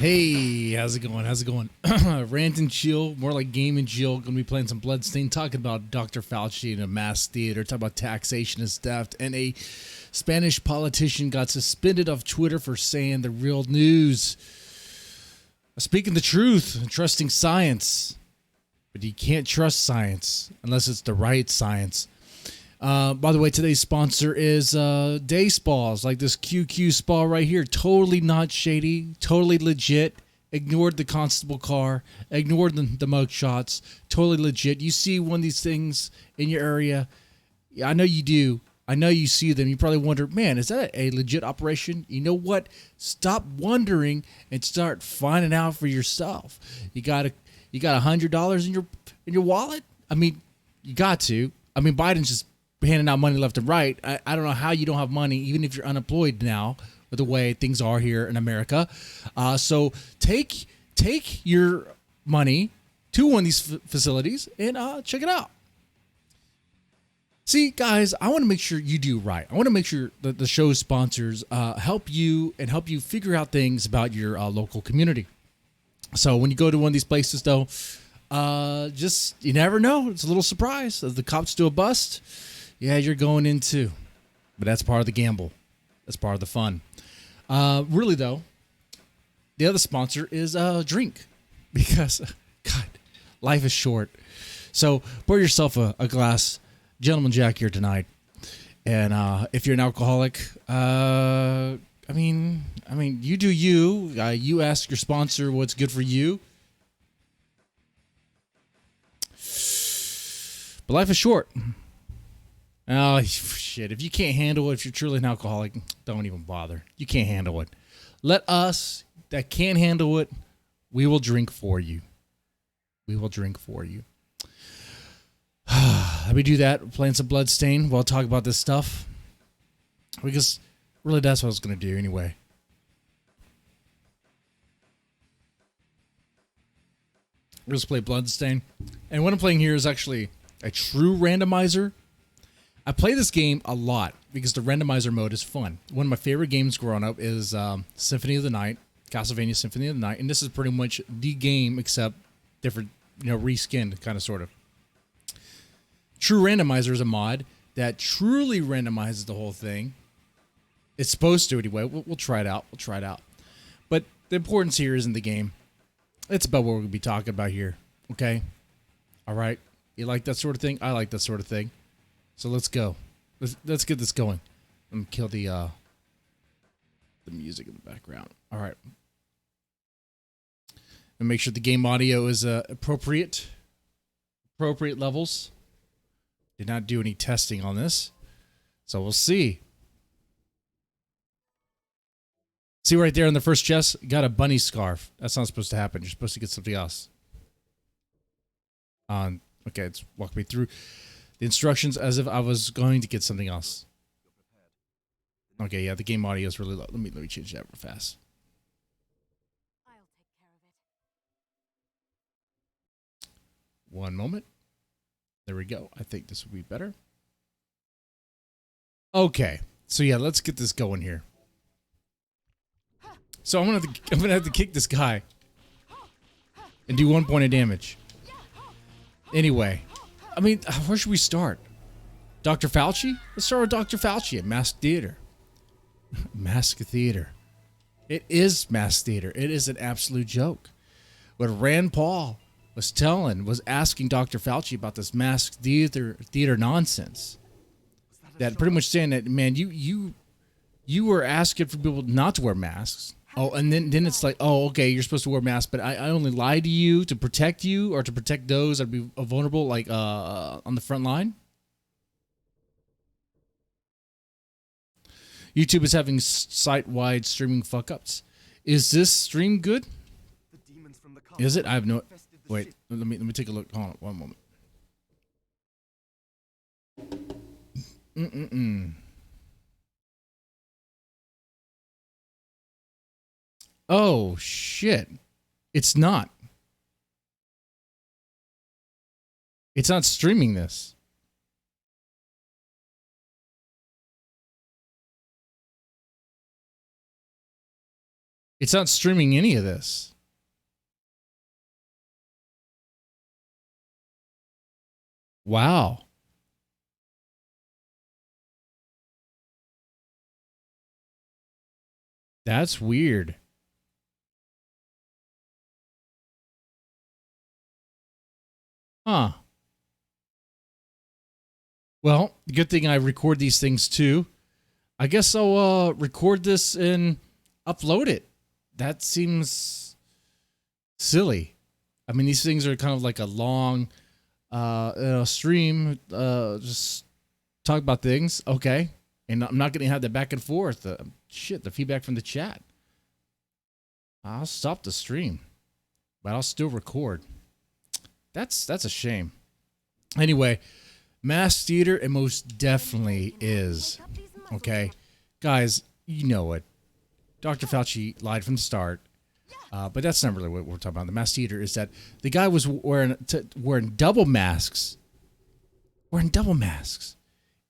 Hey, how's it going? How's it going? Rant and chill, more like game and chill. Gonna be playing some Bloodstain, talking about Dr. Fauci in a mass theater, talking about taxation is theft, and a Spanish politician got suspended off Twitter for saying the real news. Speaking the truth, trusting science. But you can't trust science unless it's the right science. By the way, today's sponsor is day spas, like this QQ spa right here. Totally not shady, totally legit. Ignored the constable car, ignored the mug shots. Totally legit. You see one of these things in your area. Yeah, I know you do. I know you see them. You probably wonder, man, is that a legit operation? You know what? Stop wondering and start finding out for yourself. You got $100 in your wallet? I mean, you got to. I mean, Biden's just handing out money left and right. I don't know how you don't have money, even if you're unemployed now, with the way things are here in America. So take your money to one of these facilities and check it out. See, guys, I want to make sure you do right. I want to make sure that the show's sponsors help you figure out things about your local community. So when you go to one of these places, though, just you never know. It's a little surprise. If the cops do a bust, yeah, you're going in too. But that's part of the gamble. That's part of the fun. Really, though, the other sponsor is drink. Because, God, life is short. So pour yourself a glass. Gentleman Jack here tonight. And if you're an alcoholic, I mean, you do you. You ask your sponsor what's good for you. But life is short. Oh, shit. If you can't handle it, if you're truly an alcoholic, don't even bother. You can't handle it. Let us that can't handle it, we will drink for you. We will drink for you. Let me do that. Playing some Bloodstain while I talk about this stuff. Because really that's what I was going to do anyway. Let's play Bloodstain. And what I'm playing here is actually a true randomizer. I play this game a lot because the randomizer mode is fun. One of my favorite games growing up is Symphony of the Night, Castlevania Symphony of the Night. And this is pretty much the game except different, reskinned kind of sort of. True Randomizer is a mod that truly randomizes the whole thing. It's supposed to anyway. We'll try it out. We'll try it out. But the importance here isn't the game. It's about what we're going to be talking about here. Okay? All right? You like that sort of thing? I like that sort of thing. So let's go. Let's get this going. Let me kill the music in the background. All right. And make sure the game audio is appropriate levels. Did not do any testing on this. So we'll see. See right there in the first chest, got a bunny scarf. That's not supposed to happen. You're supposed to get something else. Okay, let's walk me through the instructions as if I was going to get something else. Okay, yeah, the game audio is really low. Let me change that real fast. I'll take care of it. One moment. There we go. I think this will be better. Okay. So yeah, let's get this going here. So I'm gonna have to kick this guy and do 1 point of damage. Anyway, I mean, where should we start? Dr. Fauci? Let's start with Dr. Fauci at Mask Theater. Mask Theater. It is Mask Theater. It is an absolute joke. What Rand Paul was asking Dr. Fauci about this mask theater nonsense. That pretty much saying that, man, you were asking for people not to wear masks. Oh, and then it's like, oh, okay, you're supposed to wear masks, but I only lied to you to protect you or to protect those that would be vulnerable, like on the front line. YouTube is having site-wide streaming fuck-ups. Is this stream good? Is it? I have no... Wait, let me take a look. Hold on, one moment. Oh, shit. It's not. It's not streaming this. It's not streaming any of this. Wow. That's weird. Huh. Well, good thing I record these things too. I guess I'll record this and upload it. That seems silly. I mean, these things are kind of like a long stream. Just talk about things. Okay. And I'm not going to have the back and forth. The feedback from the chat. I'll stop the stream, but I'll still record. That's a shame. Anyway, mass theater, it most definitely is. Okay, guys, you know it. Dr. Fauci lied from the start, but that's not really what we're talking about. The mass theater is that the guy was wearing double masks. Wearing double masks.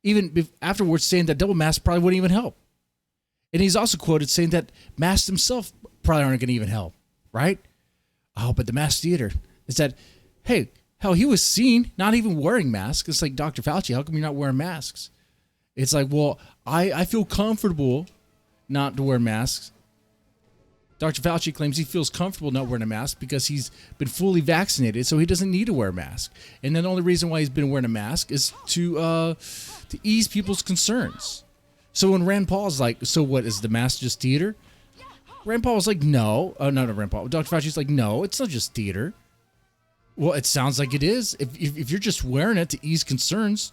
Even afterwards saying that double masks probably wouldn't even help. And he's also quoted saying that masks themselves probably aren't going to even help, right? Oh, but the mass theater is that, hey, hell, he was seen not even wearing masks. It's like, Dr. Fauci, how come you're not wearing masks? It's like, well, I feel comfortable not to wear masks. Dr. Fauci claims he feels comfortable not wearing a mask because he's been fully vaccinated, so he doesn't need to wear a mask. And then the only reason why he's been wearing a mask is to ease people's concerns. So when Rand Paul's like, so what, is the mask just theater? Rand Paul was like, no. Oh, no, Rand Paul. Dr. Fauci's like, no, it's not just theater. Well, it sounds like it is. If you're just wearing it to ease concerns,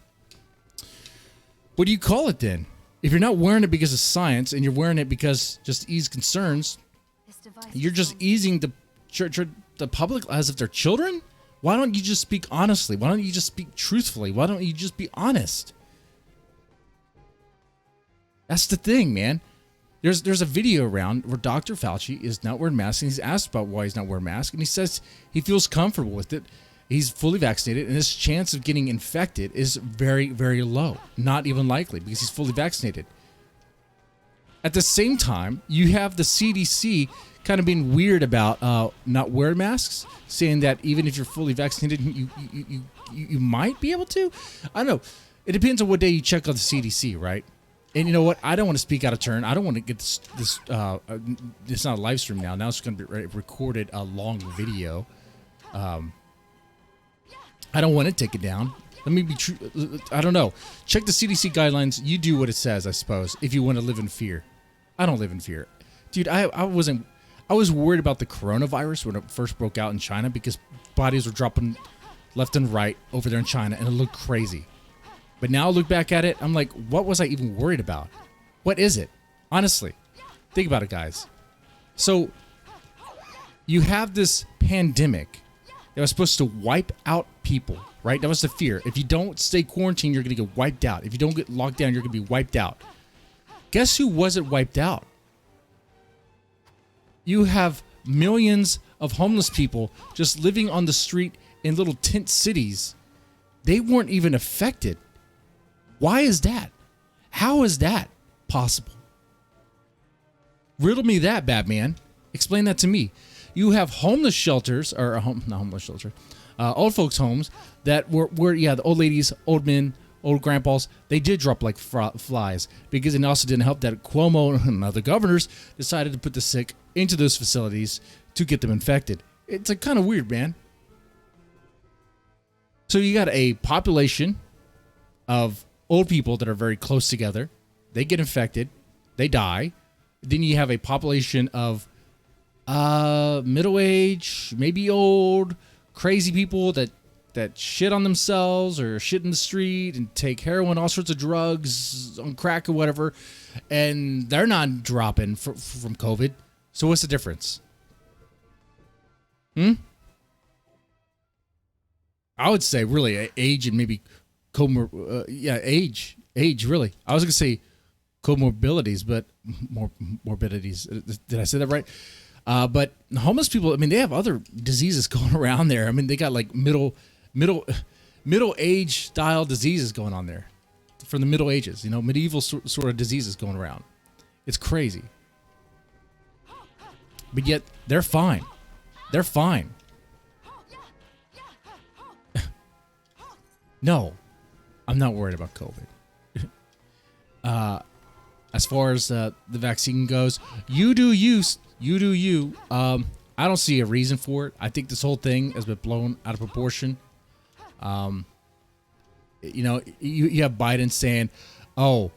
what do you call it then? If you're not wearing it because of science and you're wearing it because just ease concerns, you're just easing the public as if they're children? Why don't you just speak honestly? Why don't you just speak truthfully? Why don't you just be honest? That's the thing, man. There's a video around where Dr. Fauci is not wearing masks, and he's asked about why he's not wearing masks, and he says he feels comfortable with it. He's fully vaccinated, and his chance of getting infected is very, very low. Not even likely, because he's fully vaccinated. At the same time, you have the CDC kind of being weird about not wearing masks, saying that even if you're fully vaccinated, you might be able to. I don't know. It depends on what day you check on the CDC, right? And you know what? I don't want to speak out of turn. I don't want to get this it's not a live stream now. Now it's going to be recorded a long video. I don't want to take it down. Let me be true. I don't know. Check the CDC guidelines. You do what it says, I suppose, if you want to live in fear. I don't live in fear. Dude, I was worried about the coronavirus when it first broke out in China because bodies were dropping left and right over there in China, and it looked crazy. But now I look back at it, I'm like, what was I even worried about? What is it? Honestly, think about it, guys. So you have this pandemic that was supposed to wipe out people, right? That was the fear. If you don't stay quarantined, you're going to get wiped out. If you don't get locked down, you're going to be wiped out. Guess who wasn't wiped out? You have millions of homeless people just living on the street in little tent cities. They weren't even affected. Why is that? How is that possible? Riddle me that, Batman. Explain that to me. You have homeless shelters, or not homeless shelter, old folks' homes that were the old ladies, old men, old grandpas, they did drop like flies because it also didn't help that Cuomo and other governors decided to put the sick into those facilities to get them infected. It's like kind of weird, man. So you got a population of old people that are very close together. They get infected. They die. Then you have a population of middle-aged, maybe old, crazy people that shit on themselves or shit in the street and take heroin, all sorts of drugs, on crack or whatever, and they're not dropping from COVID. So what's the difference? I would say really age and maybe age really. I was gonna say comorbidities, but morbidities. Did I say that right? But homeless people, I mean, they have other diseases going around there. I mean, they got like middle age style diseases going on there from the Middle Ages. You know, medieval sort of diseases going around. It's crazy. but yet they're fine. They're fine. No, I'm not worried about COVID. As far as the vaccine goes, you do you. You do you. I don't see a reason for it. I think this whole thing has been blown out of proportion. You know, you have Biden saying, oh,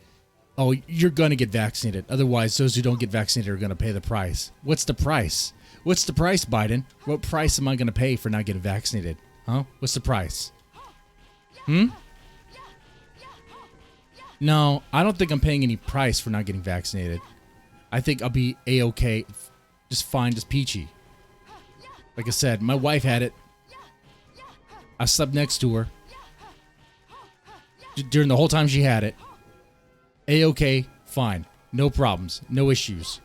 you're going to get vaccinated. Otherwise, those who don't get vaccinated are going to pay the price. What's the price? What's the price, Biden? What price am I going to pay for not getting vaccinated? Huh? What's the price? No, I don't think I'm paying any price for not getting vaccinated. I think I'll be A-okay, just fine, just peachy. Like I said, my wife had it. I slept next to her during the whole time she had it. A-okay, fine. No problems, no issues.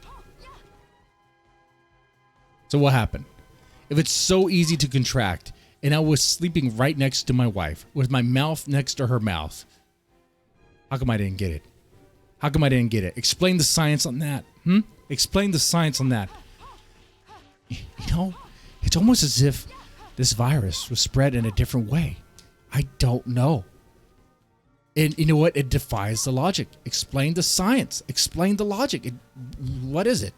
So what happened? If it's so easy to contract, and I was sleeping right next to my wife, with my mouth next to her mouth, how come I didn't get it? How come I didn't get it? Explain the science on that. Explain the science on that. You know, it's almost as if this virus was spread in a different way. I don't know. And you know what? It defies the logic. Explain the science. Explain the logic. What is it?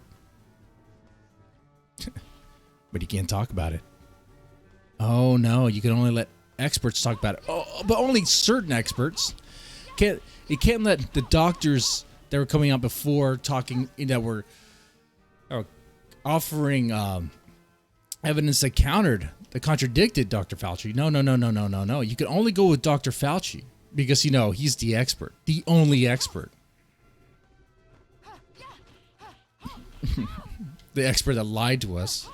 But you can't talk about it. Oh, no. You can only let experts talk about it. Oh, but only certain experts. You can't let the doctors that were coming out before talking, that were offering evidence that contradicted Dr. Fauci. No. You can only go with Dr. Fauci because, you know, he's the expert, the only expert. The expert that lied to us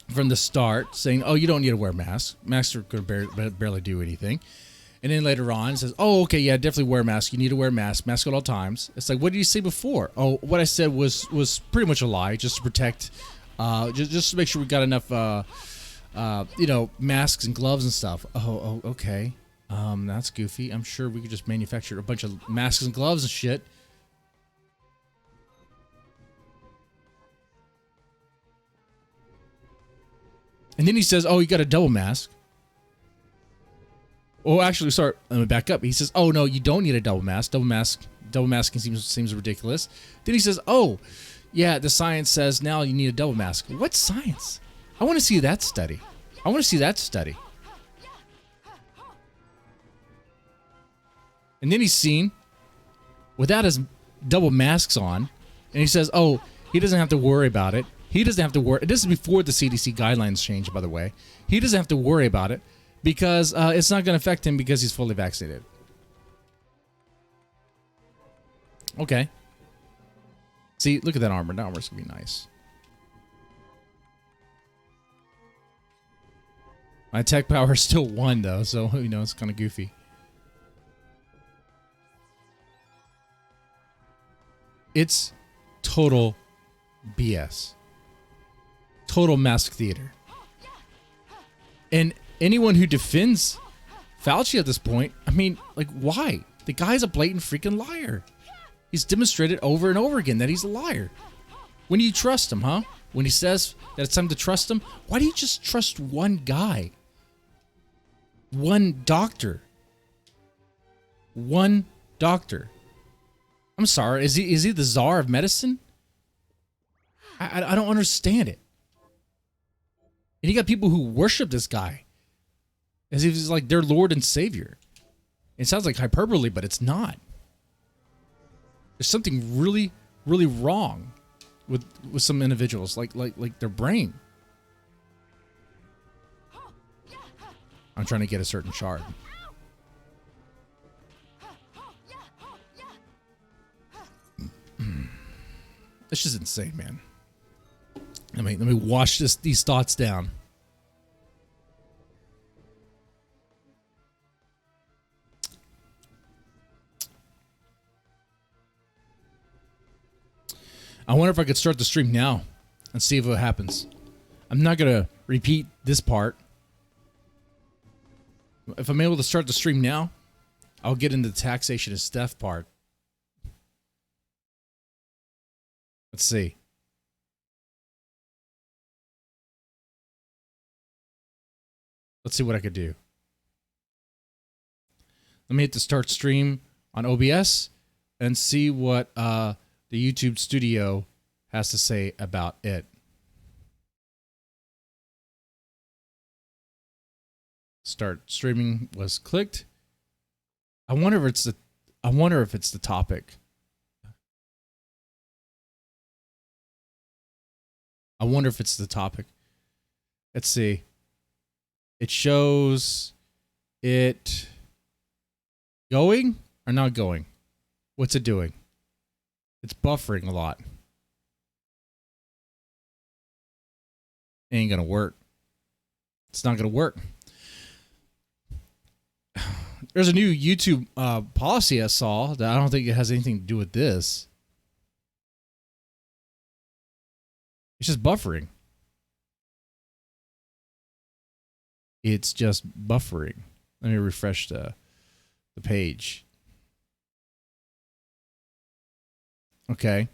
from the start, saying, oh, you don't need to wear masks. Masks are going to barely do anything. And then later on, it says, oh, okay, yeah, definitely wear a mask. You need to wear a mask at all times. It's like, what did you say before? Oh, what I said was pretty much a lie, just to protect, just to make sure we got enough, you know, masks and gloves and stuff. Oh, okay. That's goofy. I'm sure we could just manufacture a bunch of masks and gloves and shit. And then he says, oh, you got a double mask. Oh, actually, sorry. Let me back up. He says, "Oh no, you don't need a double mask. Double masking seems ridiculous." Then he says, "Oh, yeah, the science says now you need a double mask." What science? I want to see that study. And then he's seen without his double masks on, and he says, "Oh, he doesn't have to worry about it. He doesn't have to worry." This is before the CDC guidelines changed, by the way. He doesn't have to worry about it. Because it's not going to affect him because he's fully vaccinated. Okay. See, look at that armor. That armor's going to be nice. My tech power is still 1, though, so, you know, it's kind of goofy. It's total BS. Total mask theater. And anyone who defends Fauci at this point, I mean, like, why? The guy's a blatant freaking liar. He's demonstrated over and over again that he's a liar. When do you trust him, huh? When he says that it's time to trust him, why do you just trust one guy? One doctor. One doctor. I'm sorry, is he the czar of medicine? I don't understand it. And you got people who worship this guy as if he's like their Lord and Savior. It sounds like hyperbole, but it's not. There's something really, really wrong with some individuals, like their brain. I'm trying to get a certain shard. This is insane, man. Let me wash these thoughts down. I wonder if I could start the stream now and see if it happens. I'm not going to repeat this part. If I'm able to start the stream now, I'll get into the taxation and theft part. Let's see. Let's see what I could do. Let me hit the start stream on OBS and see what the YouTube studio has to say about it. Start streaming was clicked. I wonder if it's the topic. I wonder if it's the topic. Let's see. It shows it going or not going. What's it doing? It's buffering a lot. Ain't gonna work. It's not gonna work. There's a new YouTube policy I saw that I don't think it has anything to do with this. It's just buffering. It's just buffering. Let me refresh the page. Okay.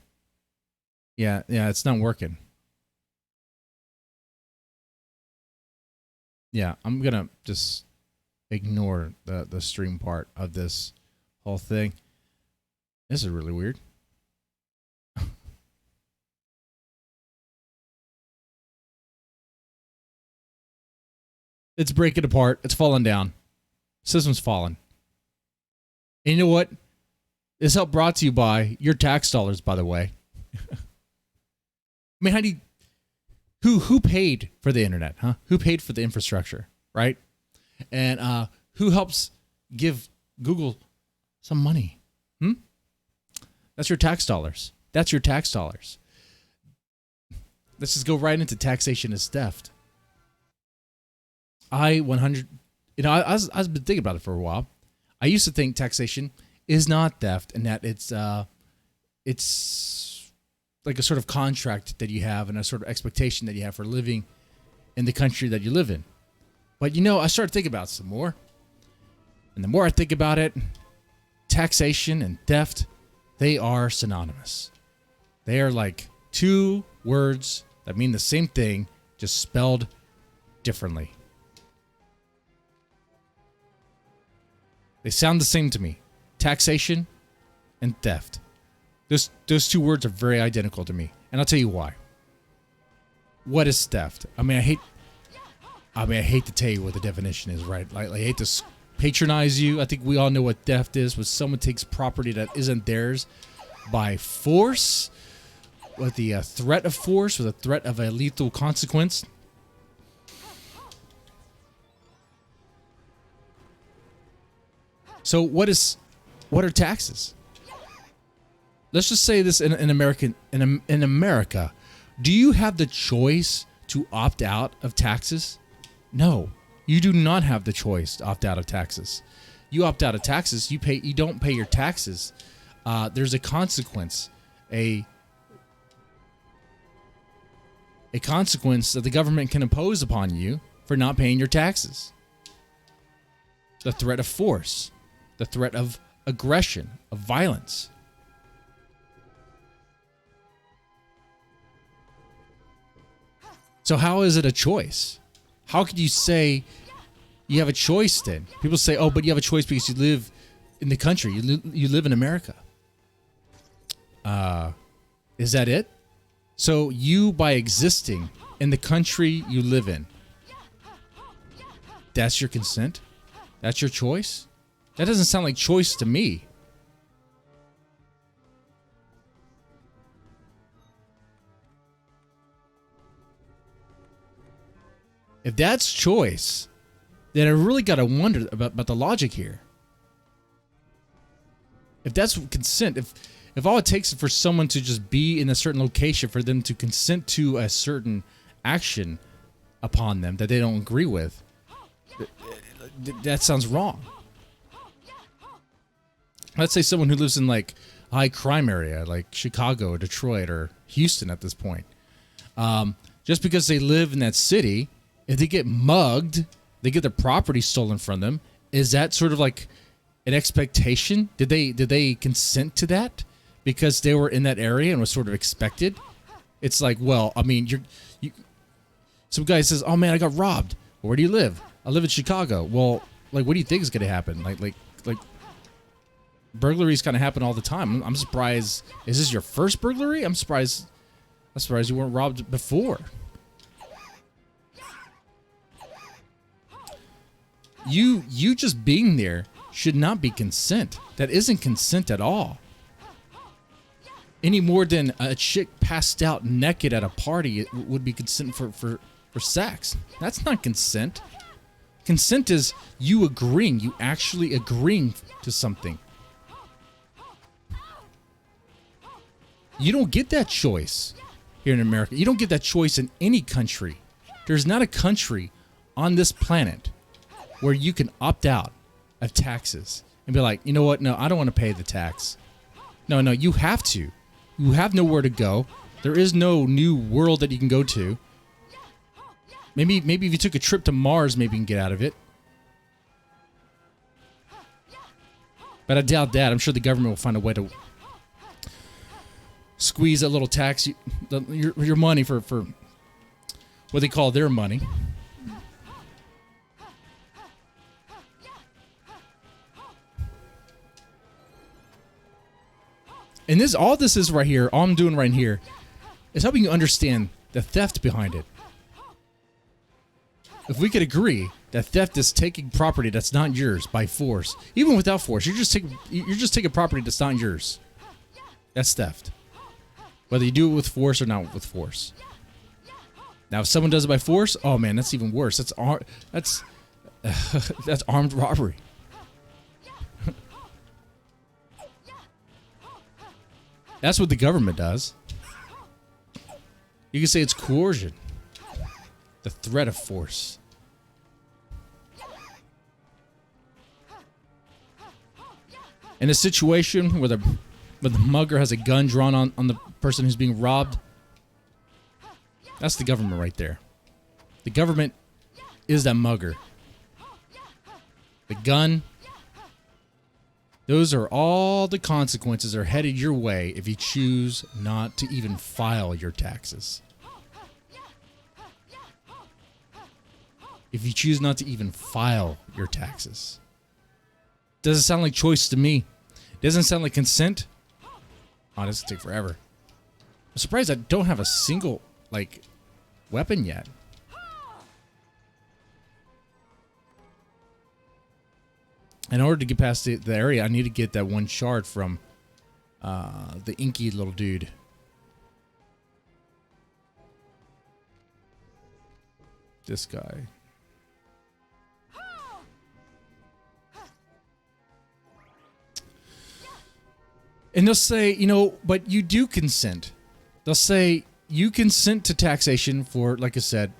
Yeah, it's not working. Yeah, I'm going to just ignore the stream part of this whole thing. This is really weird. It's breaking apart. It's falling down. System's falling. And you know what? This help brought to you by your tax dollars, by the way. I mean, how do you... Who paid for the internet, huh? Who paid for the infrastructure, right? And who helps give Google some money? That's your tax dollars. That's your tax dollars. Let's just go right into taxation as theft. I was been thinking about it for a while. I used to think taxation is not theft and that it's like a sort of contract that you have and a sort of expectation that you have for living in the country that you live in. But I started thinking about it some more. And the more I think about it, taxation and theft, they are synonymous. They are like two words that mean the same thing, just spelled differently. They sound the same to me. Taxation and theft. Those two words are very identical to me. And I'll tell you why. What is theft? I hate to tell you what the definition is, right? I hate to patronize you. I think we all know what theft is. When someone takes property that isn't theirs by force, with the threat of force, with a threat of a lethal consequence. So what are taxes? Let's just say this in America. Do you have the choice to opt out of taxes? No, you do not have the choice to opt out of taxes. You opt out of taxes, you don't pay your taxes. There's a consequence, a consequence that the government can impose upon you for not paying your taxes. The threat of force, the threat of aggression, of violence. So how is it a choice? How could you say you have a choice then? People say, oh, but you have a choice because you live in the country. You live in America. Is that it? So you, by existing in the country you live in, that's your consent? That's your choice? That doesn't sound like choice to me. If that's choice, then I really got to wonder about the logic here. If that's consent, if all it takes is for someone to just be in a certain location for them to consent to a certain action upon them that they don't agree with, that sounds wrong. Let's say someone who lives in like a high crime area like Chicago or Detroit or Houston at this point. Just because they live in that city, if they get mugged, they get their property stolen from them, is that sort of like an expectation? Did they consent to that because they were in that area and was sort of expected? It's like, well, I mean, you some guy says, "Oh man, I got robbed." Where do you live? I live in Chicago. Well, like, what do you think is going to happen? Like burglaries kind of happen all the time. I'm surprised. Is this your first burglary? I'm surprised you weren't robbed before. You just being there should not be consent. That isn't consent at all. Any more than a chick passed out naked at a party would be consent for sex. That's not consent. Consent is you agreeing. You actually agreeing to something. You don't get that choice here in America. You don't get that choice in any country. There's not a country on this planet where you can opt out of taxes and be like, you know what? No, I don't want to pay the tax. No, you have to. You have nowhere to go. There is no new world that you can go to. Maybe if you took a trip to Mars, maybe you can get out of it. But I doubt that. I'm sure the government will find a way to squeeze that little tax, your money for what they call their money. And all this is right here, all I'm doing right here, is helping you understand the theft behind it. If we could agree that theft is taking property that's not yours by force, even without force, you're just taking property that's not yours. That's theft. Whether you do it with force or not with force. Now, if someone does it by force, oh man, that's even worse. That's armed robbery. That's what the government does. You can say it's coercion. The threat of force. In a situation where the mugger has a gun drawn on the person who's being robbed, that's the government right there. The government is that mugger. The gun, those are all the consequences are headed your way if you choose not to even file your taxes. If you choose not to even file your taxes. Doesn't sound like choice to me. Doesn't sound like consent. Oh, this will take forever. I'm surprised I don't have a single, weapon yet. In order to get past the area, I need to get that one shard from the inky little dude. This guy. And they'll say, but you do consent. They'll say you consent to taxation for, like I said,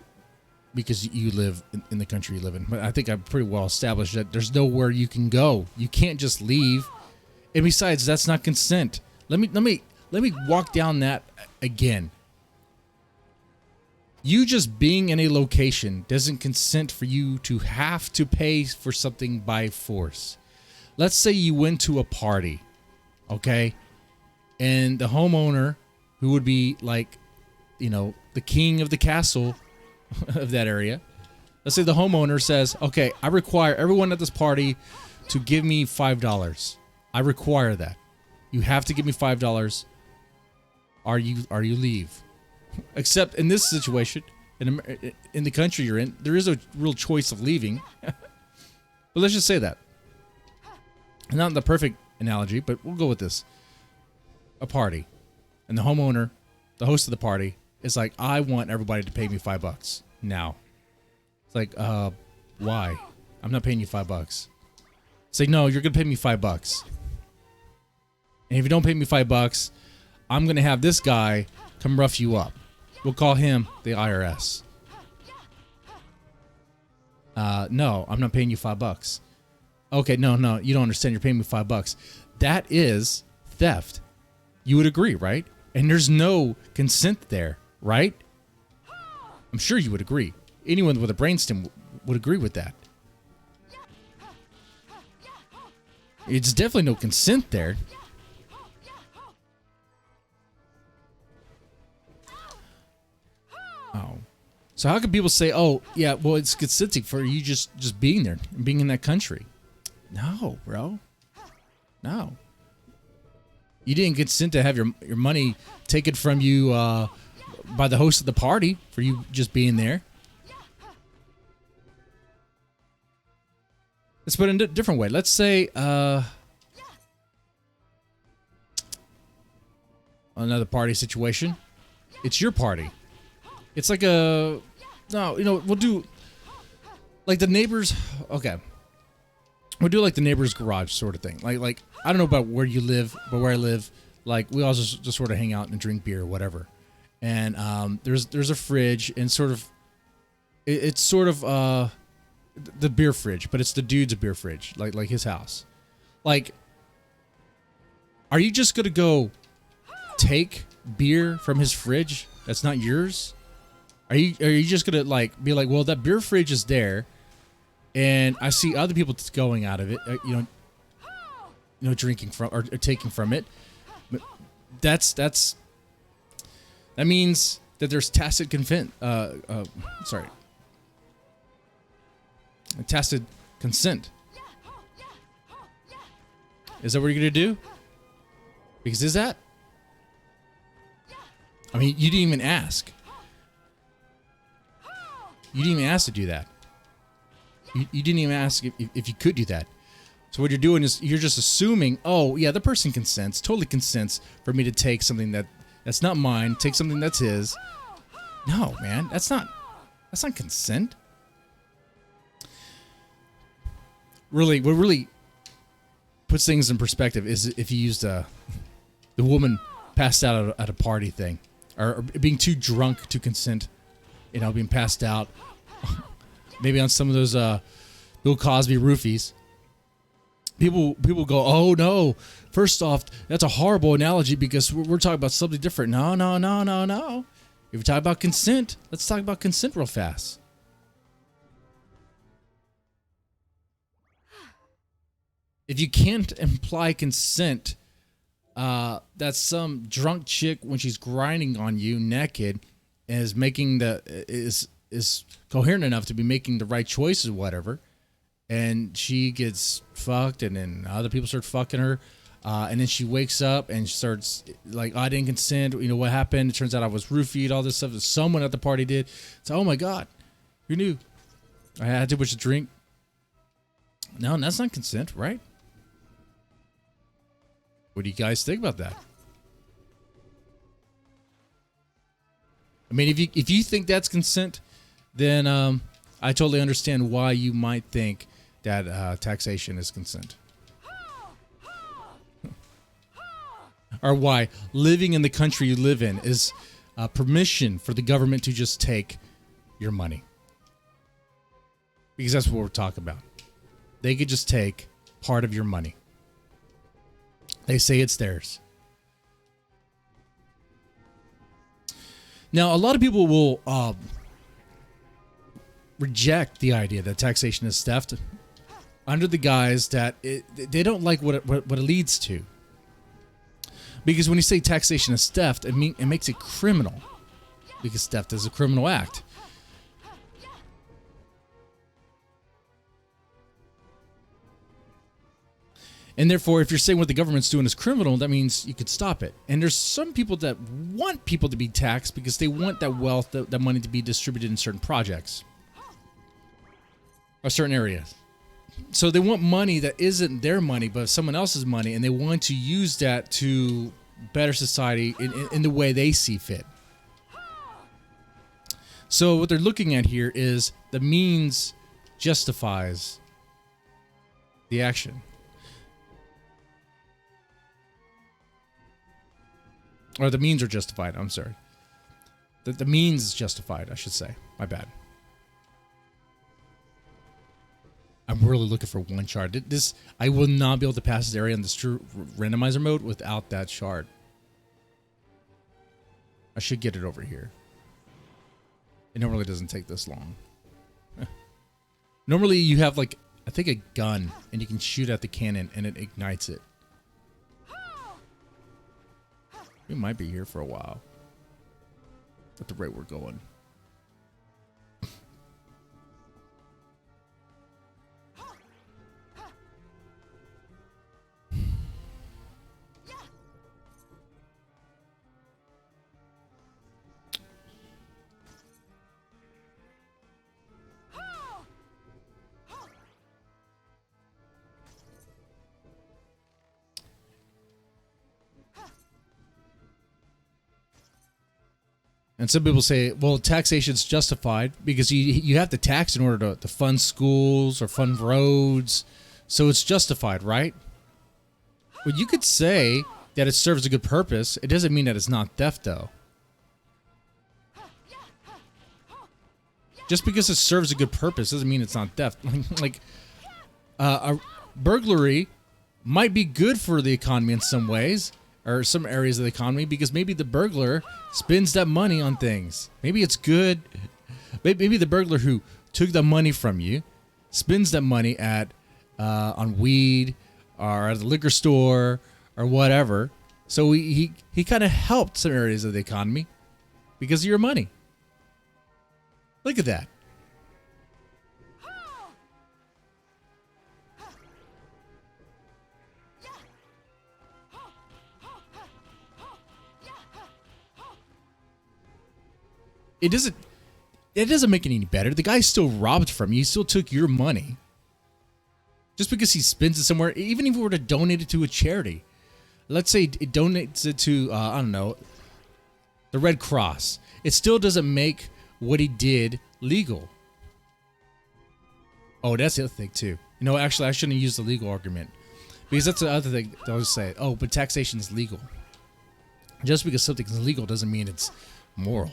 because you live in the country you live in. But I think I'm pretty well established that there's nowhere you can go. You can't just leave. And besides, that's not consent. Let me walk down that again. You just being in a location doesn't consent for you to have to pay for something by force. Let's say you went to a party, okay? And the homeowner, who would be the king of the castle of that area. Let's say the homeowner says, okay, I require everyone at this party to give me $5. I require that. You have to give me $5 or you leave. Except in this situation, in the country you're in, there is a real choice of leaving. But let's just say that. Not the perfect analogy, but we'll go with this. A party. And the homeowner, the host of the party, is like, I want everybody to pay me $5 now. It's like, why? I'm not paying you $5. It's like, no, you're gonna pay me $5. And if you don't pay me $5, I'm gonna have this guy come rough you up. We'll call him the IRS. No, I'm not paying you $5. Okay, no, you don't understand. You're paying me $5. That is theft. You would agree, right? And there's no consent there, right? I'm sure you would agree. Anyone with a brainstem would agree with that. It's definitely no consent there. Oh. So how can people say, "Oh, yeah, well, it's consenting for you just being there and being in that country"? No, bro. No. You didn't consent to have your money taken from you by the host of the party for you just being there. Let's put it in a different way. Let's say another party situation. It's your party. It's like a no, we'll do like the neighbors. Okay, we'll do like the neighbor's garage sort of thing. Like I don't know about where you live, but where I live, like we all just sort of hang out and drink beer or whatever. And there's a fridge and sort of it's sort of the beer fridge, but it's the dude's beer fridge, like his house. Like, are you just gonna go take beer from his fridge that's not yours? Are you just gonna like be like, well, that beer fridge is there, and I see other people going out of it, drinking from or taking from it. But that means that there's tacit consent. Tacit consent. Is that what you're gonna do? Because is that? I mean, you didn't even ask. You didn't even ask to do that. You didn't even ask if you could do that. So what you're doing is you're just assuming, oh yeah, the person consents, totally consents for me to take something that's not mine, take something that's his. No, man, that's not consent. Really, what really puts things in perspective is if you used the woman passed out at a party thing, or being too drunk to consent, being passed out, maybe on some of those Bill Cosby roofies. People go, oh no, first off, that's a horrible analogy because we're talking about something different. No. If we talk about consent, let's talk about consent real fast. If you can't imply consent, that's some drunk chick when she's grinding on you naked is making is coherent enough to be making the right choices, whatever, and she gets fucked, and then other people start fucking her, and then she wakes up and starts like, I didn't consent. What happened? It turns out I was roofied. All this stuff that someone at the party did. So, oh my god, who knew? I had too much to drink. No, that's not consent, right? What do you guys think about that? I mean, if you think that's consent, then I totally understand why you might think that taxation is consent. Or why living in the country you live in is permission for the government to just take your money. Because that's what we're talking about. They could just take part of your money. They say it's theirs. Now, a lot of people will reject the idea that taxation is theft under the guise that they don't like what it leads to. Because when you say taxation is theft, it makes it criminal. Because theft is a criminal act. And therefore, if you're saying what the government's doing is criminal, that means you could stop it. And there's some people that want people to be taxed because they want that wealth, that money to be distributed in certain projects or certain areas. So they want money that isn't their money, but someone else's money, and they want to use that to better society in the way they see fit. So what they're looking at here is the means justifies the action. Or the means are justified. I'm sorry. The means is justified, I should say. My bad. I'm really looking for one shard. I will not be able to pass this area in this true randomizer mode without that shard. I should get it over here. It normally doesn't take this long. Normally you have like, I think, a gun, and you can shoot at the cannon and it ignites it. We might be here for a while at the rate we're going. And some people say, well, taxation's justified because you have to tax in order to fund schools or fund roads. So it's justified, right? Well, you could say that it serves a good purpose. It doesn't mean that it's not theft, though. Just because it serves a good purpose doesn't mean it's not theft. A burglary might be good for the economy in some ways, or some areas of the economy, because maybe the burglar spends that money on things. Maybe it's good. Maybe the burglar who took the money from you spends that money at on weed or at the liquor store or whatever. So he kind of helped some areas of the economy because of your money. Look at that. It doesn't make it any better. The guy still robbed from you. He still took your money. Just because he spends it somewhere, even if we were to donate it to a charity. Let's say it donates it to, I don't know, the Red Cross. It still doesn't make what he did legal. Oh, that's the other thing, too. You know, actually, I shouldn't use the legal argument. Because that's the other thing they'll say. Oh, but taxation is legal. Just because something is legal doesn't mean it's moral.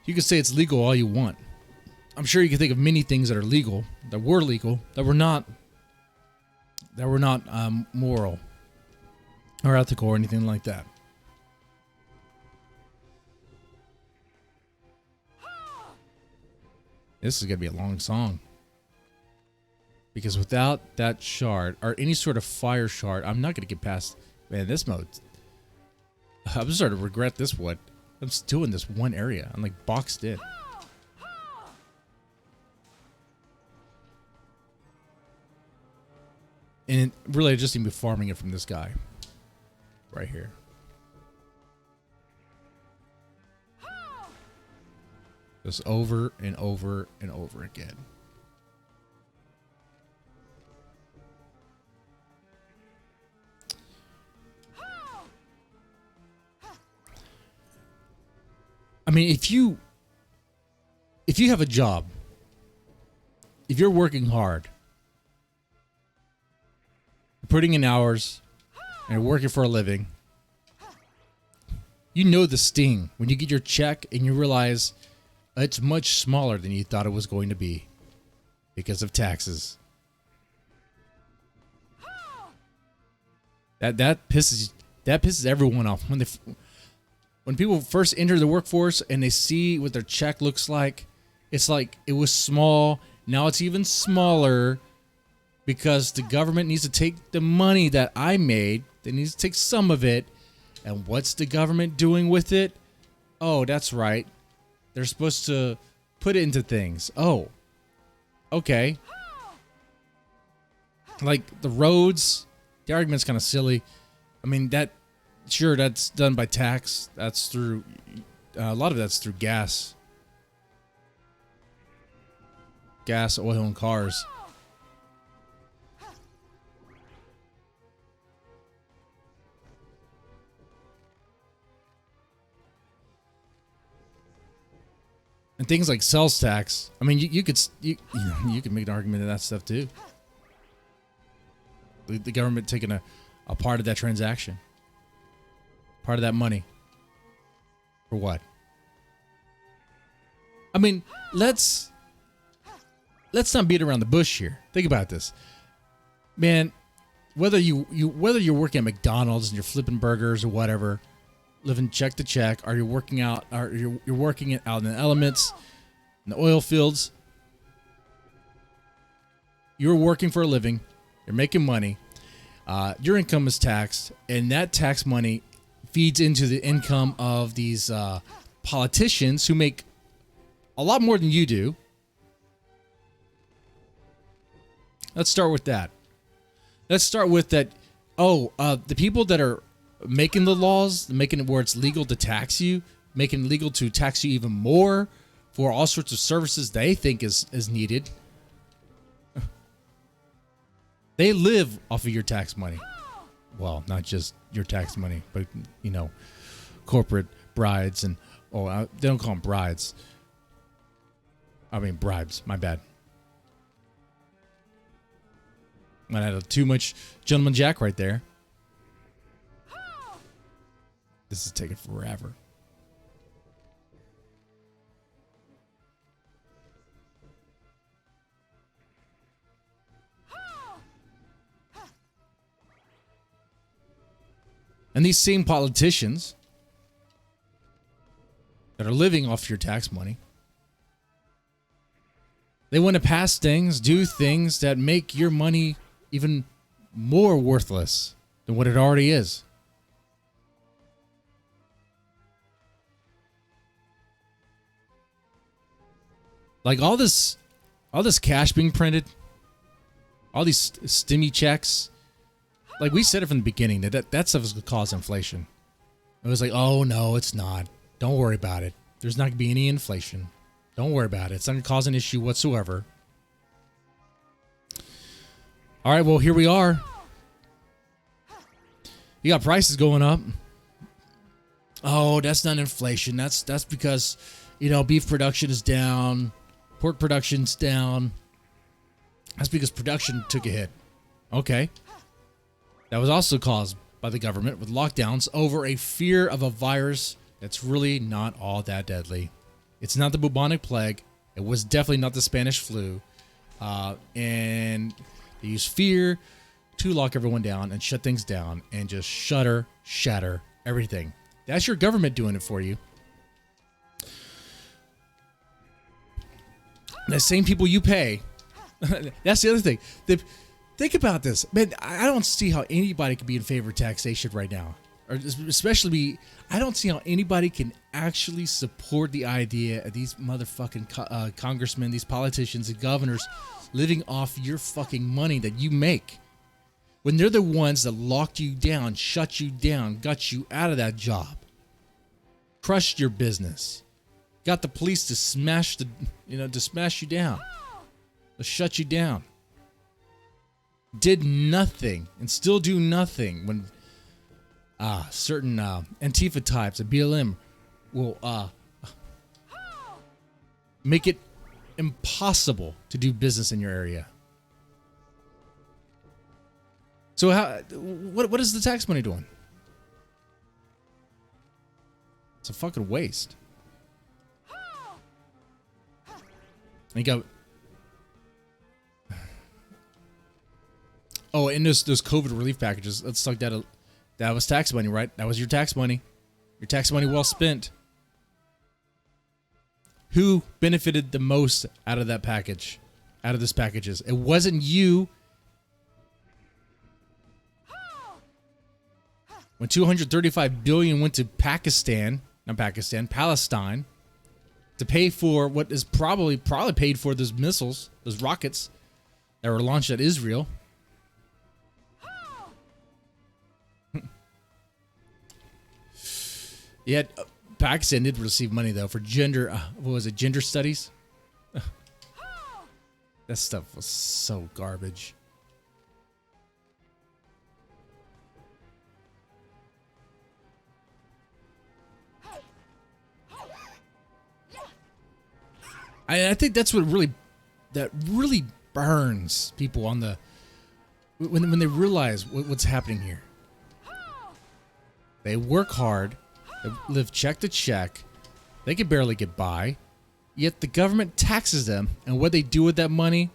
You can say it's legal all you want. I'm sure you can think of many things that are legal, that were legal, that were not moral or ethical or anything like that. This is going to be a long song. Because without that shard, or any sort of fire shard, I'm not going to get past, man, this mode. I'm starting to regret this one. I'm still in this one area. I'm like boxed in. And really, I just need to be farming it from this guy. Right here. Just over and over and over again. I mean, if you have a job, if you're working hard, you're putting in hours, and you're working for a living, you know the sting when you get your check and you realize it's much smaller than you thought it was going to be because of taxes. That pisses everyone off when people first enter the workforce and they see what their check looks like. It's like it was small, now it's even smaller because the government needs to take the money that I made. They need to take some of it. And what's the government doing with it? Oh, that's right. They're supposed to put it into things. Oh, okay. Like the roads, the argument's kind of silly. I mean, sure, that's done by tax. That's through, a lot of that's through gas. Gas, oil, and cars. And things like sales tax. I mean, you could make an argument of that stuff too. The government taking a part of that transaction, part of that money. For what? I mean, let's not beat around the bush here. Think about this, man. Whether you're working at McDonald's and you're flipping burgers or whatever, living check to check, or you're working out, or you're working it out in the elements, in the oil fields. You're working for a living. You're making money. Your income is taxed, and that tax money feeds into the income of these politicians who make a lot more than you do. Let's start with that. Let's start with that. The people that are making the laws, making it where it's legal to tax you, making it legal to tax you even more for all sorts of services they think is needed. They live off of your tax money. Well, not just your tax money, but, corporate brides and, they don't call them brides. I mean, bribes. My bad. I had too much Gentleman Jack right there. This is taking forever. And these same politicians that are living off your tax money, they want to pass things, do things that make your money even more worthless than what it already is. Like all this cash being printed, all these stimmy checks. Like we said it from the beginning, that stuff is going to cause inflation. It was like, oh, no, it's not. Don't worry about it. There's not going to be any inflation. Don't worry about it. It's not going to cause an issue whatsoever. All right, well, here we are. You got prices going up. Oh, that's not inflation. That's because, beef production is down. Pork production's down. That's because production took a hit. Okay. That was also caused by the government with lockdowns over a fear of a virus that's really not all that deadly. It's not the bubonic plague. It was definitely not the Spanish flu. And they use fear to lock everyone down and shut things down and just shatter everything. That's your government doing it for you. The same people you pay. That's the other thing. Think about this. Man, I don't see how anybody can be in favor of taxation right now. Or especially I don't see how anybody can actually support the idea of these motherfucking congressmen, these politicians and governors living off your fucking money that you make. When they're the ones that locked you down, shut you down, got you out of that job, crushed your business, got the police to smash you down, to shut you down. Did nothing and still do nothing when certain Antifa types of BLM will make it impossible to do business in your area. So what is the tax money doing? It's a fucking waste. And you got and those COVID relief packages. Let's talk that. That was tax money, right? That was your tax money. Your tax money well spent. Who benefited the most out of that package? Out of this packages? It wasn't you. When $235 billion went to Palestine, to pay for what is probably paid for those missiles, those rockets that were launched at Israel. Yet Pakistan did receive money though for gender. Gender studies? That stuff was so garbage. I think that's what really burns people on the when they realize what's happening here. They work hard. They live check to check. They can barely get by. Yet the government taxes them. And what they do with that money,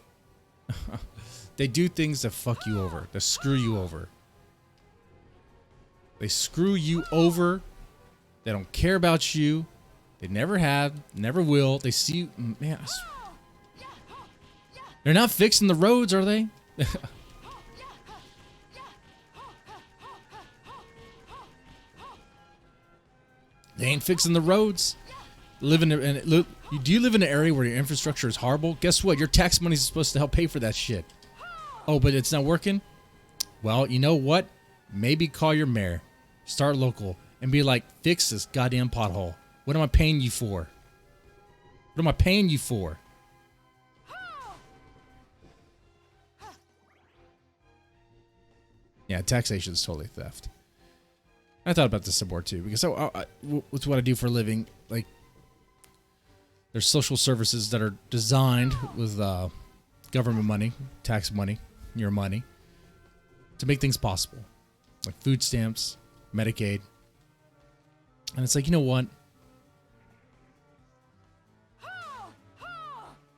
they do things to fuck you over. To screw you over. They screw you over. They don't care about you. They never have. Never will. They see you. Man, they're not fixing the roads, are they? They ain't fixing the roads. Do you live in an area where your infrastructure is horrible? Guess what? Your tax money is supposed to help pay for that shit. Oh, but it's not working? Well, you know what? Maybe call your mayor. Start local. And be like, fix this goddamn pothole. What am I paying you for? What am I paying you for? Yeah, taxation is totally theft. I thought about this some more too, because with what I do for a living, like, there's social services that are designed with government money, tax money, your money, to make things possible, like food stamps, Medicaid, and it's like, you know what?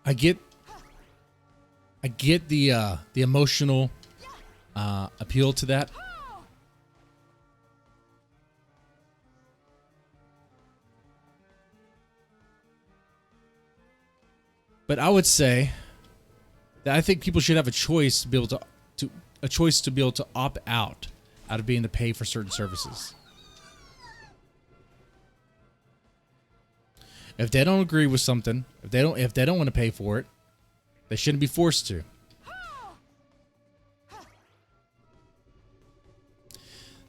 I get the emotional appeal to that. But I would say that I think people should have a choice to be able to be able to opt out of being to pay for certain services. If they don't agree with something, if they don't want to pay for it, they shouldn't be forced to.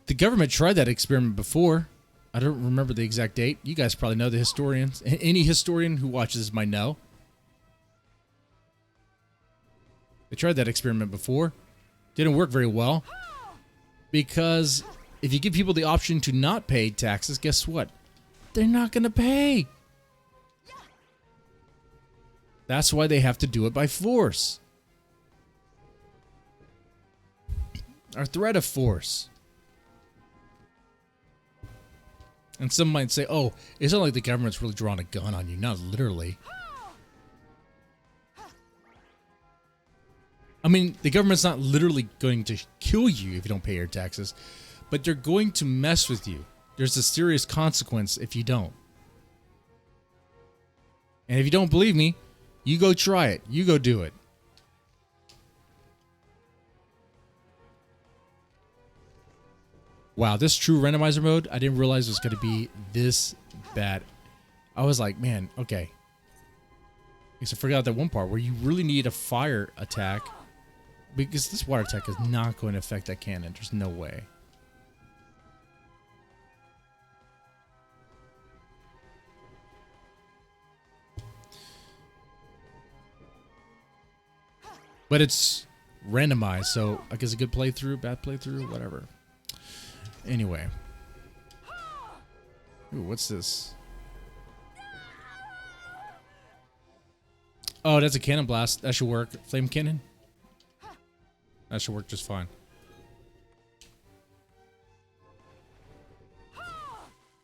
The government tried that experiment before. I don't remember the exact date. You guys probably know, the historians. Any historian who watches this might know. They tried that experiment before. Didn't work very well. Because if you give people the option to not pay taxes, guess what? They're not going to pay. That's why they have to do it by force. Or threat of force. And some might say, oh, it's not like the government's really drawing a gun on you. Not literally. I mean, the government's not literally going to kill you if you don't pay your taxes, but they're going to mess with you. There's a serious consequence if you don't. And if you don't believe me, you go try it. You go do it. Wow, this true randomizer mode, I didn't realize it was going to be this bad. I was like, man, okay. Because I forgot that one part where you really need a fire attack. Because this water attack is not going to affect that cannon. There's no way. But it's randomized, so I guess a good playthrough, bad playthrough, whatever. Anyway. Ooh, what's this? Oh, that's a cannon blast. That should work. Flame cannon? That should work just fine.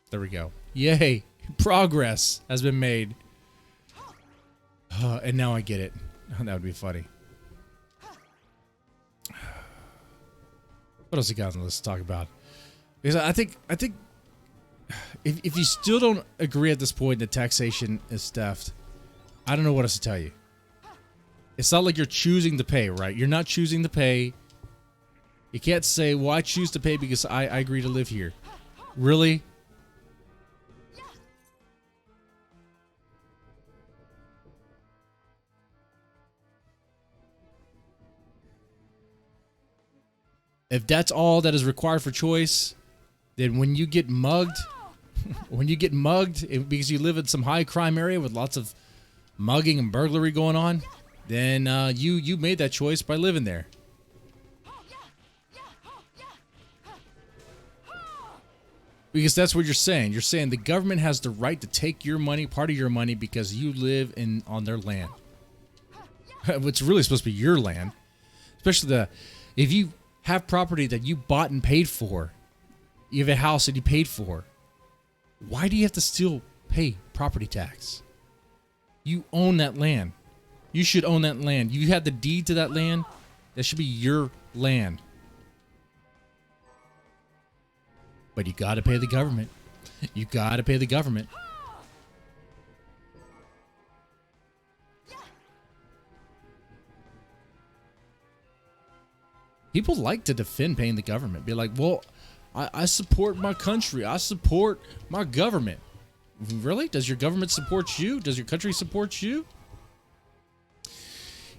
There we go. Yay! Progress has been made. And now I get it. That would be funny. What else you got on the list to talk about? Because I think if you still don't agree at this point that taxation is theft, I don't know what else to tell you. It's not like you're choosing to pay, right? You're not choosing to pay. You can't say, well, I choose to pay because I agree to live here. Really? If that's all that is required for choice, then when you get mugged, because you live in some high crime area with lots of mugging and burglary going on, then you made that choice by living there. Because that's what you're saying. You're saying the government has the right to take your money, part of your money, because you live on their land. It's really supposed to be your land. Especially if you have property that you bought and paid for. You have a house that you paid for. Why do you have to still pay property tax? You own that land. You should own that land. You had the deed to that land. That should be your land. But you got to pay the government. You got to pay the government. People like to defend paying the government. Be like, well, I support my country. I support my government. Really? Does your government support you? Does your country support you?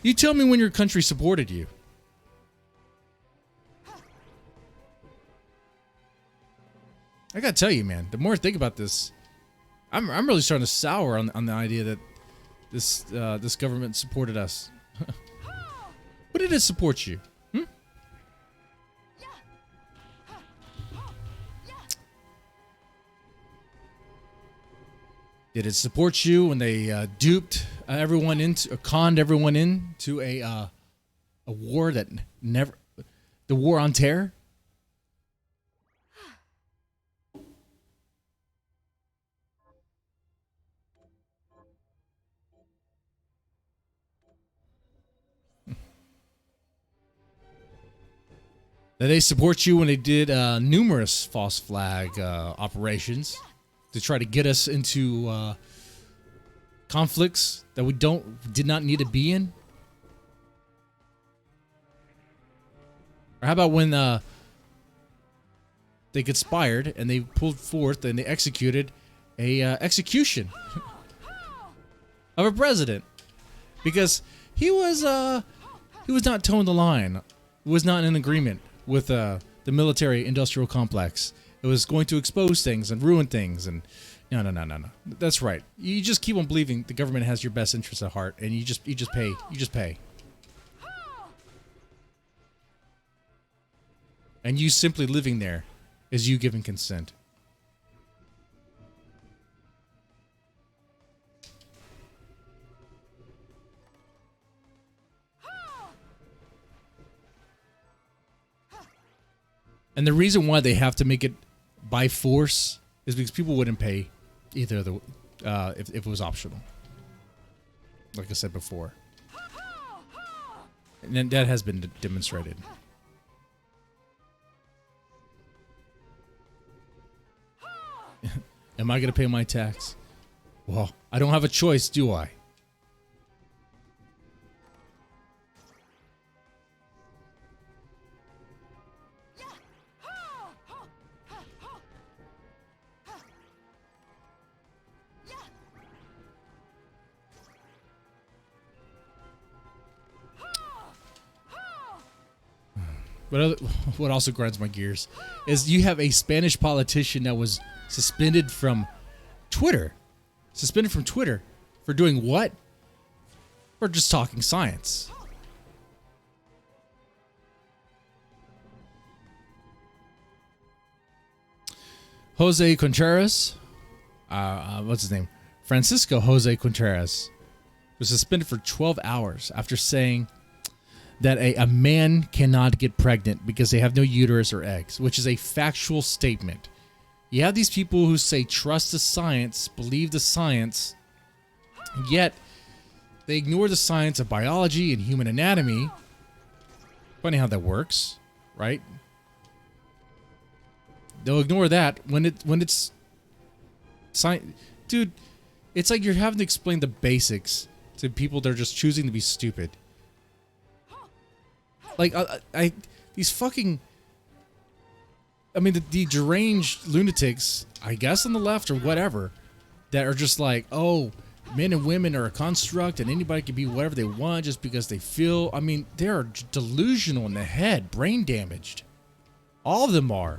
You tell me when your country supported you. I gotta tell you, man, the more I think about this, I'm really starting to sour on the idea that this government supported us. What did it support you? Did it support you when they duped everyone into, conned everyone into a war that never, the war on terror? Did they support you when they did numerous false flag operations to try to get us into conflicts that we did not need to be in? Or how about when they conspired and they pulled forth and they executed a execution of a president because he was not towing the line, was not in agreement with the military industrial complex. It was going to expose things and ruin things, and no. That's right. You just keep on believing the government has your best interests at heart, and you just pay. And you simply living there is you giving consent. And the reason why they have to make it by force is because people wouldn't pay either if it was optional. Like I said before. And then that has been demonstrated. Am I going to pay my tax? Well, I don't have a choice, do I? But what also grinds my gears is you have a Spanish politician that was suspended from Twitter. Suspended from Twitter for doing what? For just talking science. Jose Contreras, what's his name? Francisco Jose Contreras was suspended for 12 hours after saying that a man cannot get pregnant because they have no uterus or eggs, which is a factual statement. You have these people who say trust the science, believe the science, yet they ignore the science of biology and human anatomy. Funny how that works, right? They'll ignore that when it's science. Dude, it's like you're having to explain the basics to people that are just choosing to be stupid. Like, these fucking, I mean, the deranged lunatics, I guess on the left or whatever, that are just like, oh, men and women are a construct and anybody can be whatever they want just because they feel. I mean, they're delusional in the head, brain damaged. All of them are.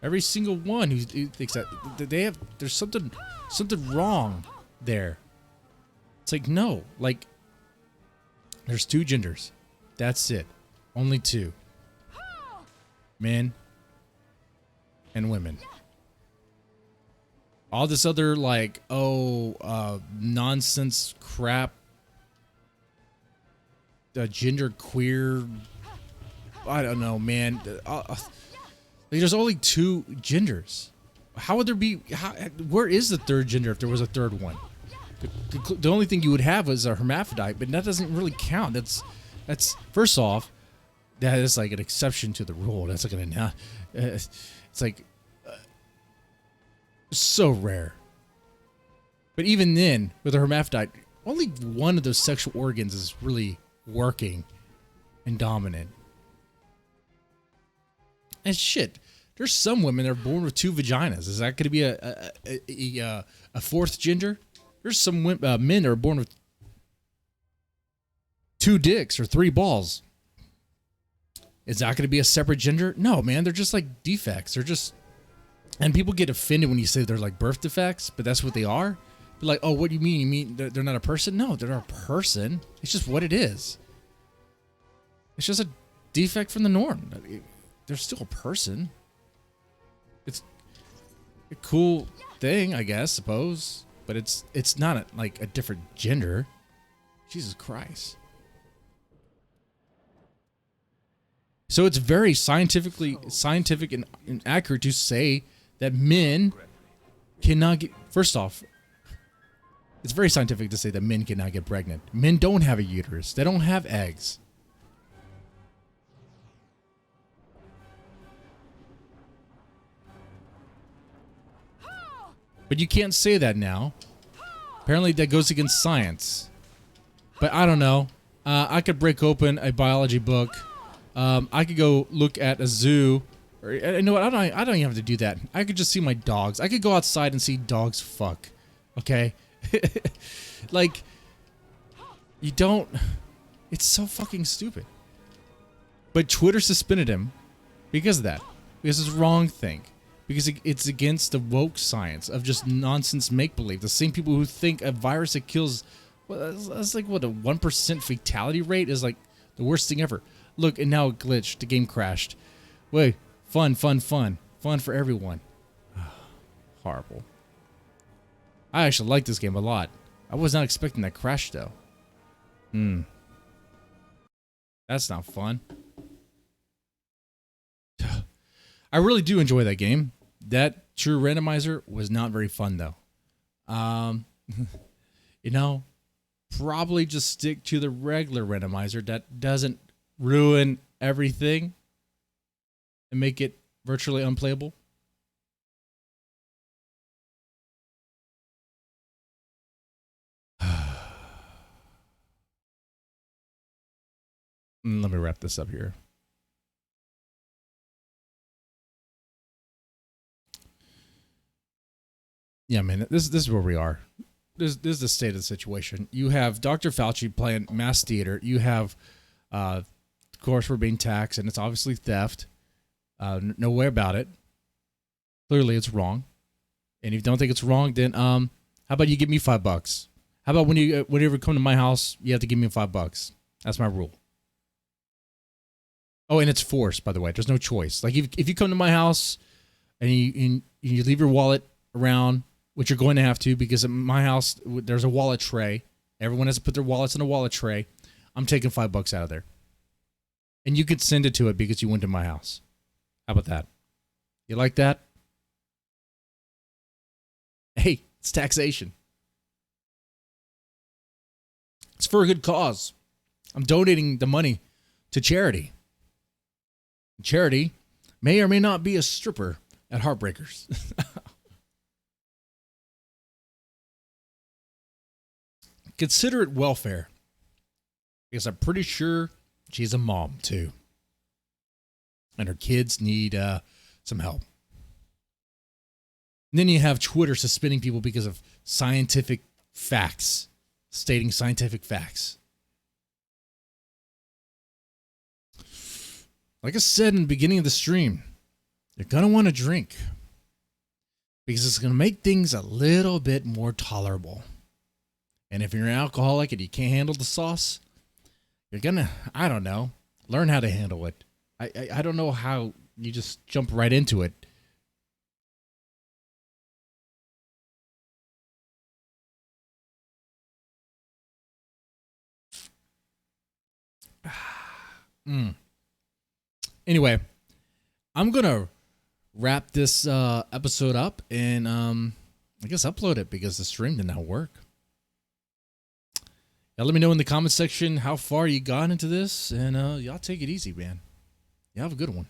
Every single one who thinks that there's something wrong there. It's like, no, like, there's two genders. That's it. Only two. Men and women. All this other, like, nonsense crap. Gender queer. I don't know, man. There's only two genders. How would there be? Where is the third gender if there was a third one? The only thing you would have is a hermaphrodite, but that doesn't really count. That's first off, that is like an exception to the rule. That's like it's like so rare. But even then, with a hermaphrodite, only one of those sexual organs is really working and dominant. And shit, there's some women that are born with two vaginas. Is that going to be a fourth gender? There's some men that are born with two dicks or three balls. Is that going to be a separate gender? No, man. They're just like defects. They're just... And people get offended when you say they're like birth defects, but that's what they are. They're like, oh, what do you mean? You mean they're not a person? No, they're not a person. It's just what it is. It's just a defect from the norm. They're still a person. a cool thing, I guess, suppose. But it's not like a different gender. Jesus Christ. So it's very scientific and accurate to say that men cannot get. First off, it's very scientific to say that men cannot get pregnant. Men don't have a uterus. They don't have eggs. But you can't say that now. Apparently that goes against science. But I don't know. I could break open a biology book. I could go look at a zoo. Or, you know what? I don't even have to do that. I could just see my dogs. I could go outside and see dogs fuck. Okay? Like, you don't... It's so fucking stupid. But Twitter suspended him because of that. Because it's the wrong thing. Because it's against the woke science of just nonsense make-believe. The same people who think a virus that kills... Well, that's like, what, a 1% fatality rate is like the worst thing ever. Look, and now it glitched. The game crashed. Wait, fun. Fun for everyone. Horrible. I actually like this game a lot. I was not expecting that crash, though. That's not fun. I really do enjoy that game. That true randomizer was not very fun, though. You know, probably just stick to the regular randomizer that doesn't ruin everything and make it virtually unplayable. Let me wrap this up here. Yeah, man, this is where we are. This is the state of the situation. You have Dr. Fauci playing mass theater. You have, of course, we're being taxed, and it's obviously theft. No way about it. Clearly, it's wrong. And if you don't think it's wrong, then how about you give me $5? How about when you whenever you come to my house, you have to give me $5? That's my rule. Oh, and it's forced, by the way. There's no choice. Like if you come to my house and you leave your wallet around, which you're going to have to, because at my house there's a wallet tray. Everyone has to put their wallets in a wallet tray. I'm taking $5 out of there, and you can send it to it because you went to my house. How about that? You like that? Hey, it's taxation. It's for a good cause. I'm donating the money to charity. Charity may or may not be a stripper at Heartbreakers. Consider it welfare, because I'm pretty sure she's a mom too, and her kids need some help. And then you have Twitter suspending people because of scientific facts, stating scientific facts. Like I said in the beginning of the stream, you're going to want to drink because it's going to make things a little bit more tolerable. And if you're an alcoholic and you can't handle the sauce, you're going to, I don't know, learn how to handle it. I don't know how you just jump right into it. Anyway, I'm going to wrap this episode up and I guess upload it because the stream did not work. Now, let me know in the comment section how far you got into this, and y'all take it easy, man. Y'all have a good one.